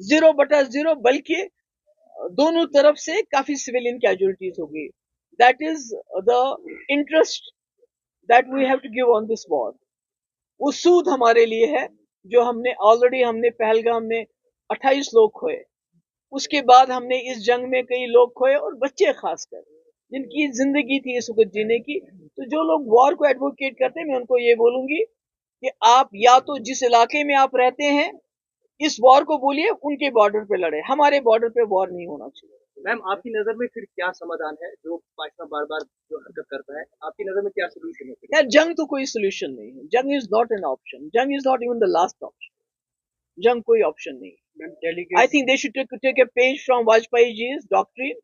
0/0, बल्कि दोनों तरफ से काफी सिविलियन कैजुअलिटीज हो गई। That is the interest that we have to give on this war. वो सूद हमारे लिए है जो हमने पहलगाम में 28 लोग खोए, उसके बाद हमने इस जंग में कई लोग खोए, और बच्चे खासकर जिनकी जिंदगी थी इस वक्त जीने की। तो जो लोग वॉर को एडवोकेट करते हैं, मैं उनको ये बोलूंगी कि आप या तो जिस इलाके में आप रहते हैं इस वॉर को बोलिए उनके बॉर्डर पे लड़े, हमारे बॉर्डर पे वॉर नहीं होना चाहिए। मैम, आपकी नजर में फिर क्या समाधान है जो पाकिस्तान बार बार जो हरकत करता है, आपकी नजर में क्या सोल्यूशन है फिर? यार जंग तो कोई सोल्यूशन नहीं है, जंग इज नॉट एन ऑप्शन, जंग is not even the last option, जंग कोई ऑप्शन नहीं है। I think they should take a page from Vajpayee ji doctrine,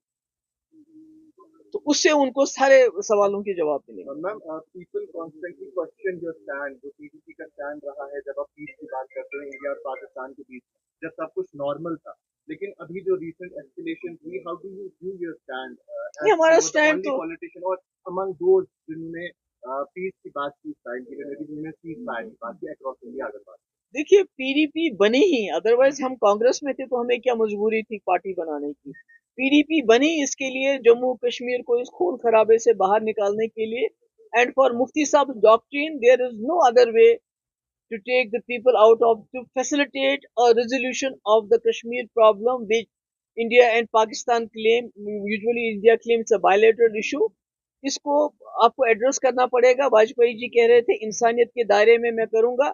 तो उससे उनको सारे सवालों के जवाब मिलेंगे। Ma'am, people constantly question your stand, जो पीडीपी का स्टैंड रहा है जब आप पीस की बात करते हैं इंडिया और पाकिस्तान के बीच, जब सब कुछ नॉर्मल था, लेकिन अभी जो रिसेंट एस्केलेशन हुई, how do you view your stand ये एज हमारा यू द स्टैंड ओनली तो पॉलिटिशियन और अमंग दोज जिन्होंने पीस की बात की, स्टाइल की, जिन्होंने सीज फायर की बात की अक्रॉस इंडिया अगर बात? देखिए पीडीपी बनी ही, अदरवाइज हम कांग्रेस में थे तो हमें क्या मजबूरी थी पार्टी बनाने की। पीडीपी बनी इसके लिए जम्मू कश्मीर को इस खून खराबे से बाहर निकालने के लिए, and for Mufti sahab doctrine there is no other way to take the people out of, to facilitate a resolution of the Kashmir problem which India and Pakistan claim. Usually India claims a bilateral issue, इसको आपको address करना पड़ेगा। वाजपेयी जी कह रहे थे इंसानियत के दायरे में मैं करूंगा,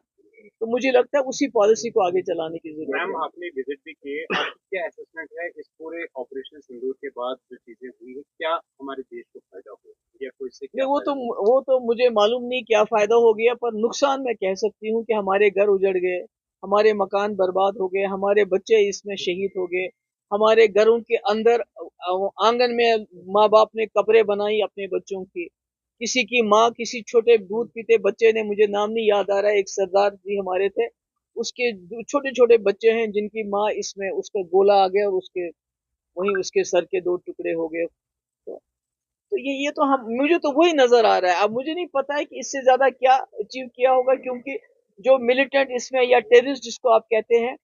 तो मुझे लगता है उसी पॉलिसी को आगे चलाने की जरूरत है। मैम, आपने विजिट भी किए, आपकी क्या असेसमेंट है इस पूरे ऑपरेशन सिंदूर के बाद जो चीजें हुई है, क्या हमारे देश को फायदा हुआ या कोई इससे नहीं, क्या फायदा? वो तो मुझे मालूम नहीं क्या फायदा हो गया, पर नुकसान मैं कह सकती हूँ कि हमारे घर उजड़ गए, हमारे मकान बर्बाद हो गए, हमारे बच्चे इसमें शहीद हो गए, हमारे घरों के अंदर आंगन में माँ बाप ने कब्रें बनाई अपने बच्चों की। किसी की माँ, किसी छोटे दूध पीते बच्चे ने, मुझे नाम नहीं याद आ रहा है, एक सरदार जी हमारे थे, उसके छोटे छोटे बच्चे हैं जिनकी माँ इसमें उसका गोला आ गया और उसके वहीं उसके सर के 2 टुकड़े हो गए। तो ये तो हम, मुझे तो वही नजर आ रहा है। अब मुझे नहीं पता है कि इससे ज्यादा क्या अचीव किया होगा, क्योंकि जो मिलिटेंट इसमें या टेररिस्ट जिसको आप कहते हैं,